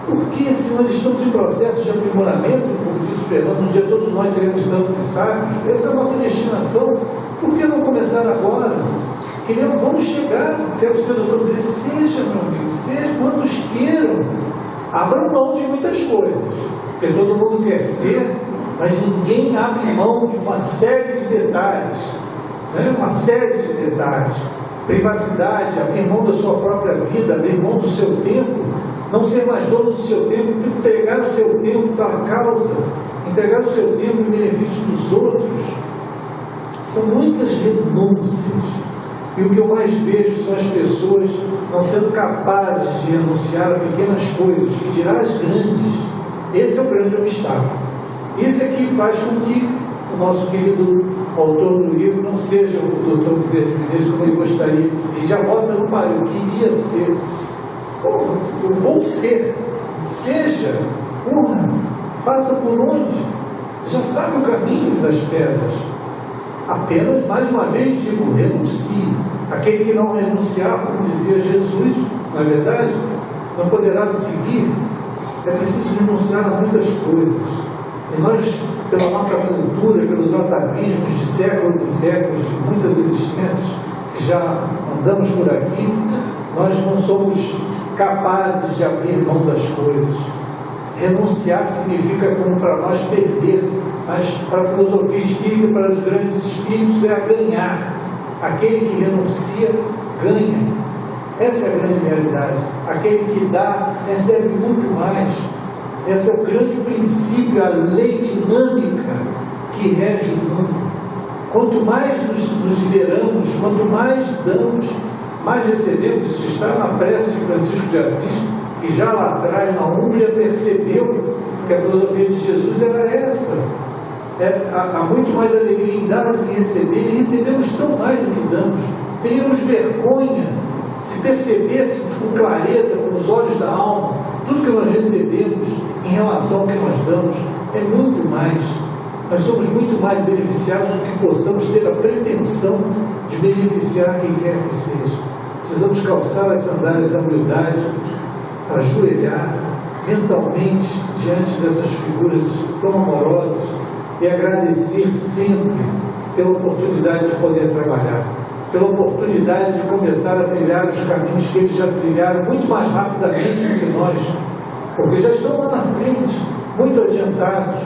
Porque se nós estamos em processo de aprimoramento, como diz o Fernando, um dia todos nós seremos santos e sábios, essa é a nossa destinação. Por que não começar agora? Vamos chegar, quero ser doutor, dizer, seja, meu amigo, seja, quantos queiram, abram mão de muitas coisas, porque todo mundo quer ser, mas ninguém abre mão de uma série de detalhes, né? Uma série de detalhes. Privacidade, abrir mão da sua própria vida, abrir mão do seu tempo, não ser mais dono do seu tempo, entregar o seu tempo para a causa, entregar o seu tempo em benefício dos outros. São muitas renúncias. E o que eu mais vejo são as pessoas não sendo capazes de renunciar a pequenas coisas, que dirá as grandes. Esse é o grande obstáculo. Isso é que faz com que o nosso querido autor do livro não seja o doutor Bezerra de Menezes como ele gostaria de ser. E já bota no par, eu queria ser. Eu vou ser. Seja. Porra, faça por onde? Já sabe o caminho das pedras. Apenas, mais uma vez, digo, renuncie. Aquele que não renunciar, como dizia Jesus, na verdade, não poderá me seguir. É preciso renunciar a muitas coisas. E nós, pela nossa cultura, pelos atavismos de séculos e séculos, de muitas existências que já andamos por aqui, nós não somos capazes de abrir mão das coisas. Renunciar significa, como para nós, perder, mas para a filosofia espírita, para os grandes espíritos, é a ganhar. Aquele que renuncia, ganha. Essa é a grande realidade. Aquele que dá, recebe muito mais. Esse é o grande princípio, a lei dinâmica que rege o mundo. Quanto mais nos liberamos, quanto mais damos, mais recebemos. Isso está na prece de Francisco de Assis, que já lá atrás, na Úmbria, percebeu que a filosofia de Jesus era essa. Há muito mais alegria em dar do que receber, e recebemos tão mais do que damos. Teríamos vergonha se percebêssemos com clareza, com os olhos da alma, tudo que nós recebemos em relação ao que nós damos é muito mais. Nós somos muito mais beneficiados do que possamos ter a pretensão de beneficiar quem quer que seja. Precisamos calçar as sandálias da humildade, ajoelhar mentalmente diante dessas figuras tão amorosas e agradecer sempre pela oportunidade de poder trabalhar, pela oportunidade de começar a trilhar os caminhos que eles já trilharam muito mais rapidamente do que nós, porque já estão lá na frente, muito adiantados,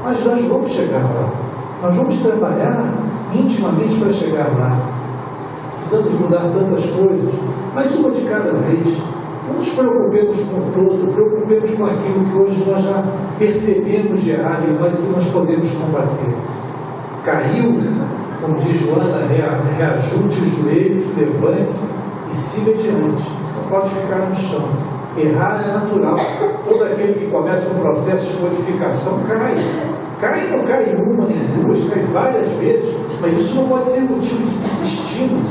mas nós vamos chegar lá. Nós vamos trabalhar intimamente para chegar lá. Precisamos mudar tantas coisas, mas uma de cada vez. Não nos preocupemos com o todo, preocupemos com aquilo que hoje nós já percebemos de errado, mas que nós podemos combater. Caiu, como diz Joana, reajunte os joelhos, levante-se e siga adiante. Não pode ficar no chão. Errar é natural. Todo aquele que começa um processo de modificação cai. Cai não cai uma nem duas, cai várias vezes, mas isso não pode ser motivo de desistirmos.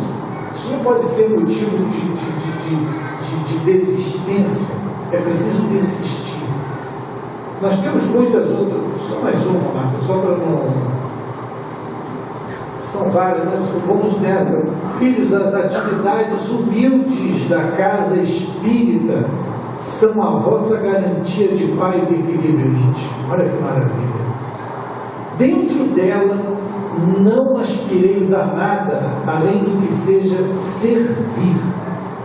Isso não pode ser motivo de desistência. É preciso persistir. Nós temos muitas outras, só mais uma, Márcia, só para não... São várias, mas vamos nessa. Filhos, as atividades humildes da casa espírita são a vossa garantia de paz e equilíbrio íntimo. Olha que maravilha. Dentro dela, não aspireis a nada, além do que seja servir,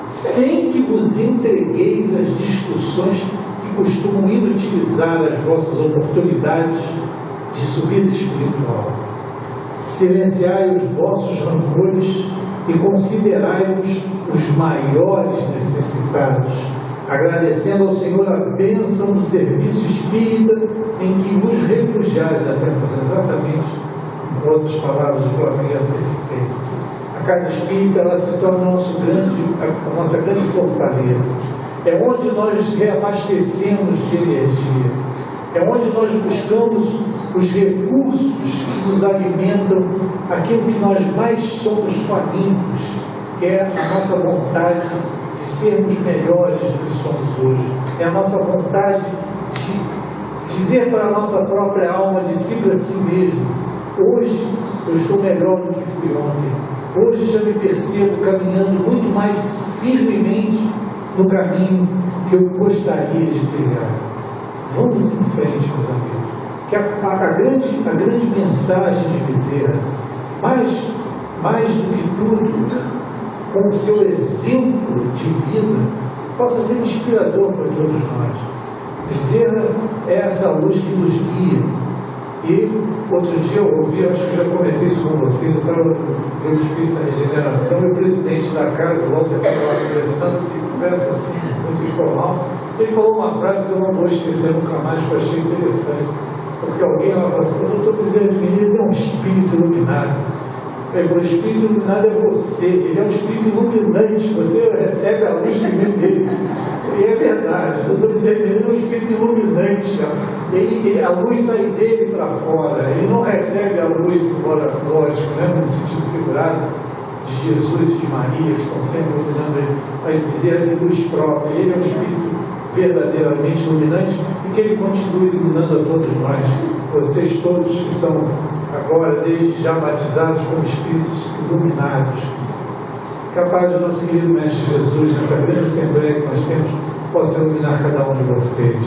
sem que vos entregueis às discussões que costumam inutilizar as vossas oportunidades de subida espiritual. Silenciai os vossos rancores e considerai-vos os maiores necessitados, agradecendo ao Senhor a bênção do serviço espírita em que vos refugiais da tentação. Exatamente, em outras palavras, o que eu antecipei. A casa espírita, ela se torna a nossa grande fortaleza. É onde nós reabastecemos de energia. É onde nós buscamos os recursos que nos alimentam aquilo que nós mais somos famintos, que é a nossa vontade de sermos melhores do que somos hoje. É a nossa vontade de dizer para a nossa própria alma, de si para si mesmo: hoje eu estou melhor do que fui ontem. Hoje já me percebo caminhando muito mais firmemente no caminho que eu gostaria de trilhar. Vamos em frente, meus amigos. Que a grande mensagem de Bezerra, mais do que tudo, com o seu exemplo de vida, possa ser inspirador para todos nós. Bezerra é essa luz que nos guia. E outro dia eu ouvi, acho que já comentei isso com vocês, eu estava no Espírito da Regeneração, e o presidente da casa, o Walter, estava conversando, se conversa assim, muito informal. Ele falou uma frase que eu não vou esquecer nunca mais, que eu achei interessante. Porque alguém lá falou assim: o doutor Bezerra de Menezes é um espírito iluminado. Ele falou: o espírito iluminado é você, ele é um espírito iluminante, você recebe a luz que vem dele. E é verdade, o doutor Bezerra de Menezes é um espírito iluminante. A luz sai dele para fora, ele não recebe a luz, embora lógico, né, no sentido figurado, de Jesus e de Maria, que estão sempre iluminando ele, mas Bezerra de luz própria. Ele é um espírito verdadeiramente iluminante, e que ele continue iluminando a todos nós, vocês todos que são agora, desde já batizados como espíritos iluminados. Capaz de nosso querido Mestre Jesus, nessa grande assembleia que nós temos, possa iluminar cada um de vocês.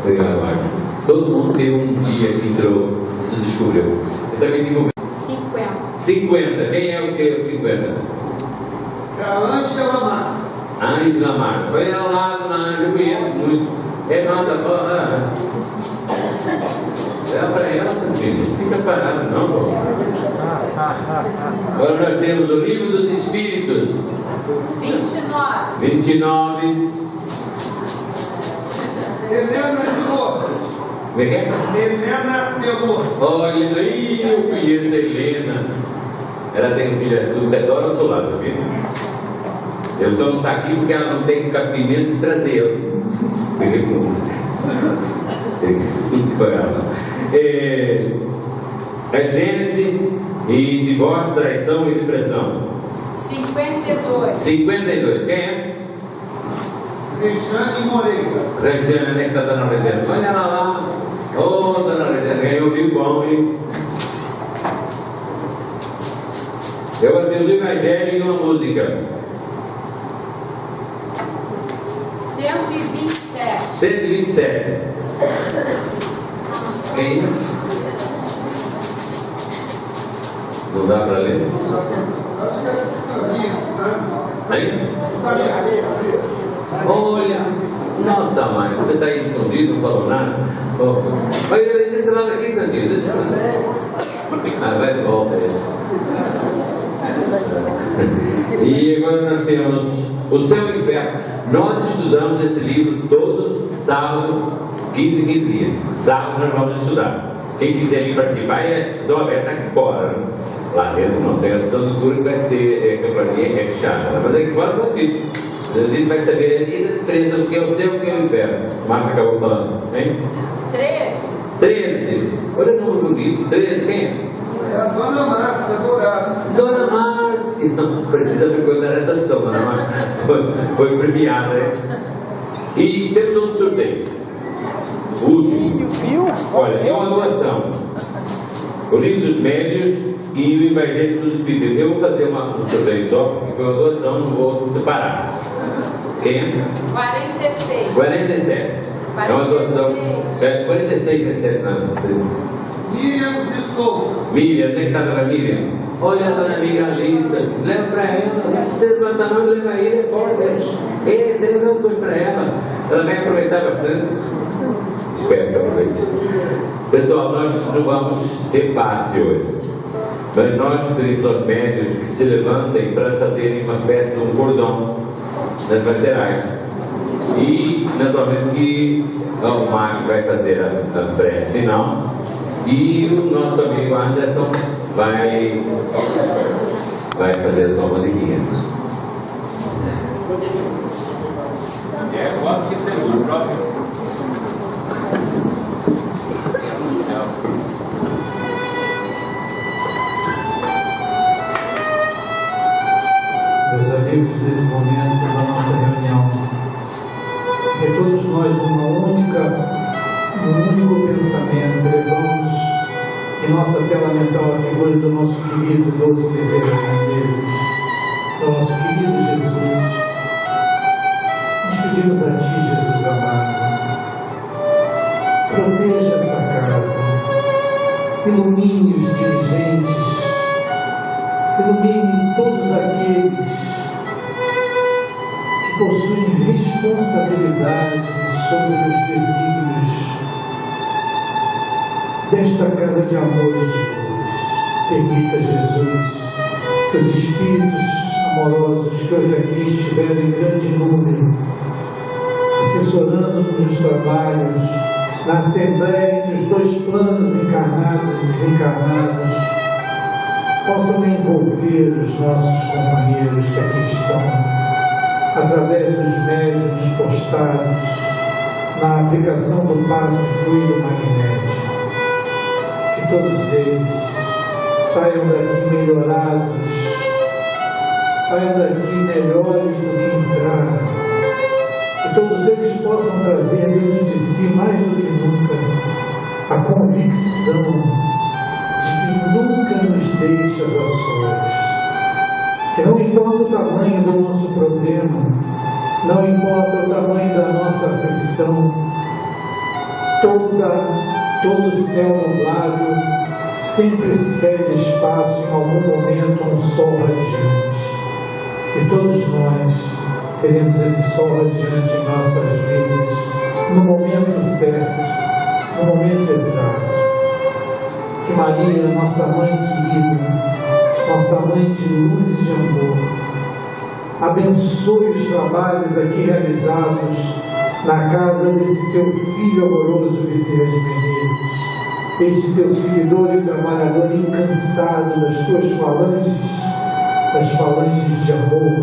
Obrigado, Marcos. Todo mundo tem um dia que entrou, se descobriu. Eu também digo 50. Quem é o que é o 50? É a Ângela Massa. Ângela Massa. Olha lá, eu conheço muito. É nada. É para ela, filho. Não fica parado, não, pô. Agora nós temos o Livro dos Espíritos. 29. Helena de Lourdes. Como é que é? Helena de Lourdes. Olha, eu conheço a Helena. Ela tem filha do Pedro ao seu lado, sabia? Eu só não está aqui porque ela não tem cabimento de trazer. Peguei tudo. Tudo com ela. É Gênese e divórcio, traição e depressão. 52. Quem é? Regiane Moreira. Regiane, onde é que está a dona Regiane? Olha ela lá. Ô, dona Regiane, ganhou vivo bom, hein? Eu assisti o Evangelho e uma música. 127. Quem? Não dá para ler? Acho que é esse caminho, sabe? Hein? Olha, nossa mãe, você está aí escondido, não falou nada. Oh. Olha, desse lado aqui, Sandinho, desse lado. Vai de volta. E agora nós temos o Céu e o Inferno. Nós estudamos esse livro todos sábado, 15 dias. Sábado nós vamos estudar. Quem quiser vir participar, estou aberto aqui fora. Lá dentro não tem a sessão do que vai ser campanha chata. Mas aqui fora pode vir. A gente vai saber a diferença do que é o céu e o que é o inferno. O Marcos acabou falando, hein? 13. Olha o número bonito. 13, quem é? É a Dona Márcia Dourado. Dona Márcia. Não precisa frequentar essa sessão, Dona Márcia. Foi premiada, né? E temos outro sorteio. O último. Olha, é uma doação. O livro dos médios e o Evangelho dos Espíritos. Eu vou fazer um sorteio só, porque foi uma doação, não vou separar. Quem é? 47. É uma doação. 46 recebe nada. Miriam de Souza. Miriam, onde é que está a Dona Miriam? Olha a Dona Miriam Alissa. Leva para ela. Não precisa levantar não, leva ele, é forte. Deve dar um coisa para ela. Ela vai aproveitar bastante. Espero que aproveite. Pessoal, nós não vamos ter passe hoje. Mas nós pedimos aos médios que se levantem para fazerem uma espécie de um cordão nas laterais. E, naturalmente, que o Marcos vai fazer a prece final. E o nosso amigo Anderson vai fazer a sua musiquinha. Quanto que tem o próprio? Meus amigos, nesse momento da nossa reunião, que todos nós, num único pensamento, levamos em nossa tela mental a figura do nosso querido doce Bezerra de Menezes, do nosso querido Jesus. Nós pedimos a Ti, Jesus amado, proteja essa casa, ilumine os dirigentes, ilumine todos aqueles que possuem responsabilidade sobre os desígnios desta casa de amor e de luz. Permita, Jesus, que os espíritos amorosos que hoje aqui estiveram em grande número, assessorando-nos nos trabalhos, na Assembleia entre os dois planos encarnados e desencarnados, possam envolver os nossos companheiros que aqui estão, através dos médiuns postados na aplicação do passe fluido magnético. Que todos eles saiam daqui melhorados, saiam daqui melhores do que entraram. Que todos eles possam trazer dentro de si, mais do que nunca, a convicção de que nunca nos deixa a sós. Que não importa o tamanho do nosso problema, não importa o tamanho da nossa aflição, todo o céu nublado sempre cede espaço em algum momento a um sol radiante. E todos nós teremos esse sol radiante em nossas vidas, no momento certo, no momento exato. Que Maria, nossa mãe querida, nossa mãe de luz e de amor, abençoe os trabalhos aqui realizados na casa desse teu filho amoroso, Bezerra de Menezes, este teu seguidor e trabalhador incansado das tuas falanges de amor,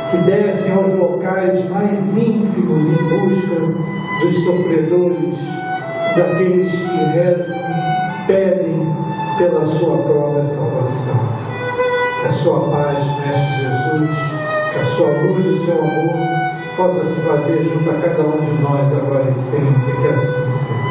que descem aos locais mais ínfimos em busca dos sofredores, daqueles que rezam, pedem pela sua própria salvação. Que a sua paz, Mestre Jesus, que a sua luz e o seu amor possa se fazer junto a cada um de nós agora e sempre, que assim seja.